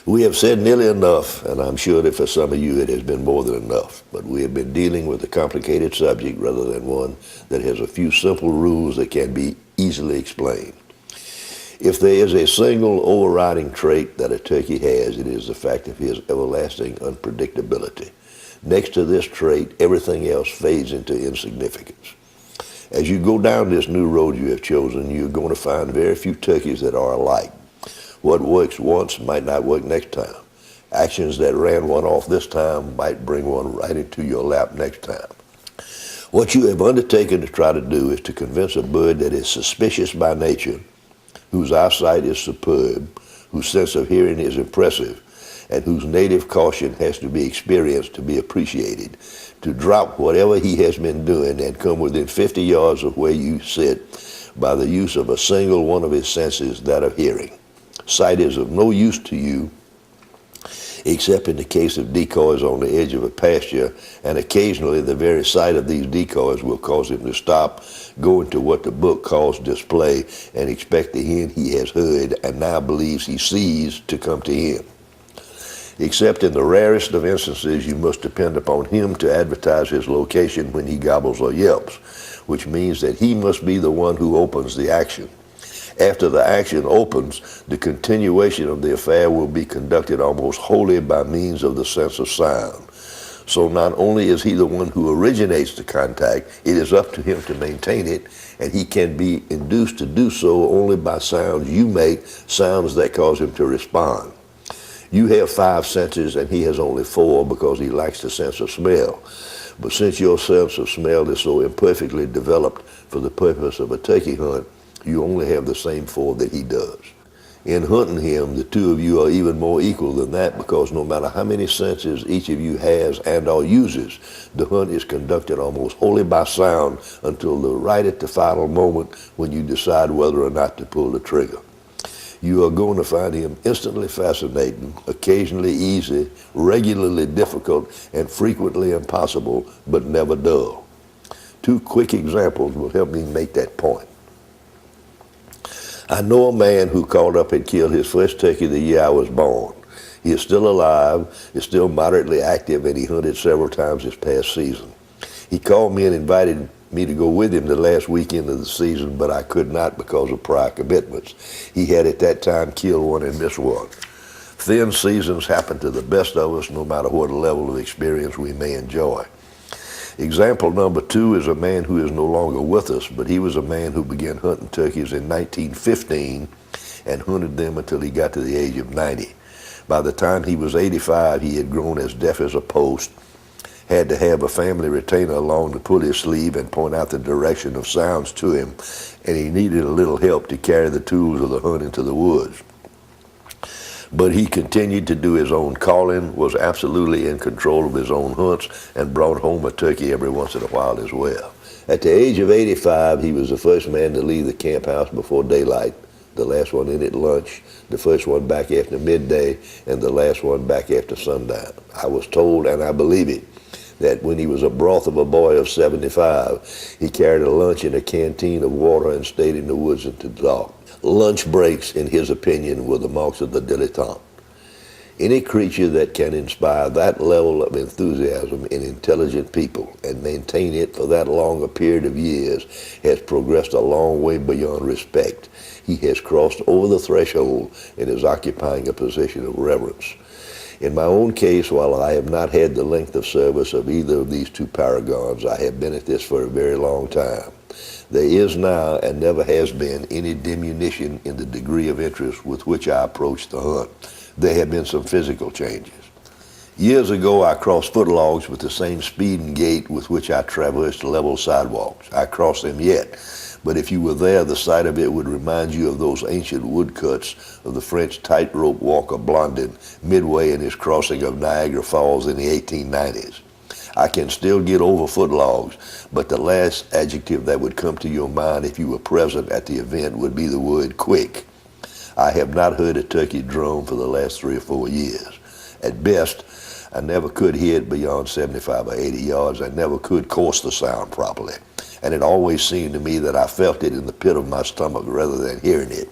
We have said nearly enough, and I'm sure that for some of you it has been more than enough, but we have been dealing with a complicated subject rather than one that has a few simple rules that can be easily explained. If there is a single overriding trait that a turkey has, it is the fact of his everlasting unpredictability. Next to this trait, everything else fades into insignificance. As you go down this new road you have chosen, you're going to find very few turkeys that are alike. What works once might not work next time. Actions that ran one off this time might bring one right into your lap next time. What you have undertaken to try to do is to convince a bird that is suspicious by nature, whose eyesight is superb, whose sense of hearing is impressive, and whose native caution has to be experienced to be appreciated, to drop whatever he has been doing and come within 50 yards of where you sit by the use of a single one of his senses, that of hearing. Sight is of no use to you except in the case of decoys on the edge of a pasture, and occasionally the very sight of these decoys will cause him to stop, go into what the book calls display, and expect the hen he has heard and now believes he sees to come to him. Except in the rarest of instances, you must depend upon him to advertise his location when he gobbles or yelps, which means that he must be the one who opens the action. After the action opens, the continuation of the affair will be conducted almost wholly by means of the sense of sound. So not only is he the one who originates the contact, it is up to him to maintain it, and he can be induced to do so only by sounds you make, sounds that cause him to respond. You have 5 senses and he has only 4 because he lacks the sense of smell. But since your sense of smell is so imperfectly developed for the purpose of a turkey hunt, you only have the same 4 that he does. In hunting him, the two of you are even more equal than that, because no matter how many senses each of you has and or uses, the hunt is conducted almost wholly by sound until right at the final moment when you decide whether or not to pull the trigger. You are going to find him instantly fascinating, occasionally easy, regularly difficult, and frequently impossible, but never dull. 2 quick examples will help me make that point. I know a man who called up and killed his first turkey the year I was born. He is still alive, is still moderately active, and he hunted several times this past season. He called me and invited me to go with him the last weekend of the season, but I could not because of prior commitments. He had at that time killed one and missed one. Thin seasons happen to the best of us, no matter what level of experience we may enjoy. Example number 2 is a man who is no longer with us, but he was a man who began hunting turkeys in 1915 and hunted them until he got to the age of 90. By the time he was 85, he had grown as deaf as a post, had to have a family retainer along to pull his sleeve and point out the direction of sounds to him, and he needed a little help to carry the tools of the hunt into the woods. But he continued to do his own calling, was absolutely in control of his own hunts, and brought home a turkey every once in a while as well. At the age of 85, he was the first man to leave the camp house before daylight, the last one in at lunch, the first one back after midday, and the last one back after sundown. I was told, and I believe it, that when he was a broth of a boy of 75, he carried a lunch in a canteen of water and stayed in the woods until dark. Lunch breaks, in his opinion, were the marks of the dilettante. Any creature that can inspire that level of enthusiasm in intelligent people and maintain it for that long a period of years has progressed a long way beyond respect. He has crossed over the threshold and is occupying a position of reverence. In my own case, while I have not had the length of service of either of these 2 paragons, I have been at this for a very long time. There is now, and never has been, any diminution in the degree of interest with which I approach the hunt. There have been some physical changes. Years ago, I crossed footlogs with the same speed and gait with which I traversed level sidewalks. I cross them yet, but if you were there, the sight of it would remind you of those ancient woodcuts of the French tightrope walker Blondin, midway in his crossing of Niagara Falls in the 1890s. I can still get over footlogs, but the last adjective that would come to your mind if you were present at the event would be the word quick. I have not heard a turkey drone for the last 3 or 4 years. At best, I never could hear it beyond 75 or 80 yards. I never could course the sound properly. And it always seemed to me that I felt it in the pit of my stomach rather than hearing it.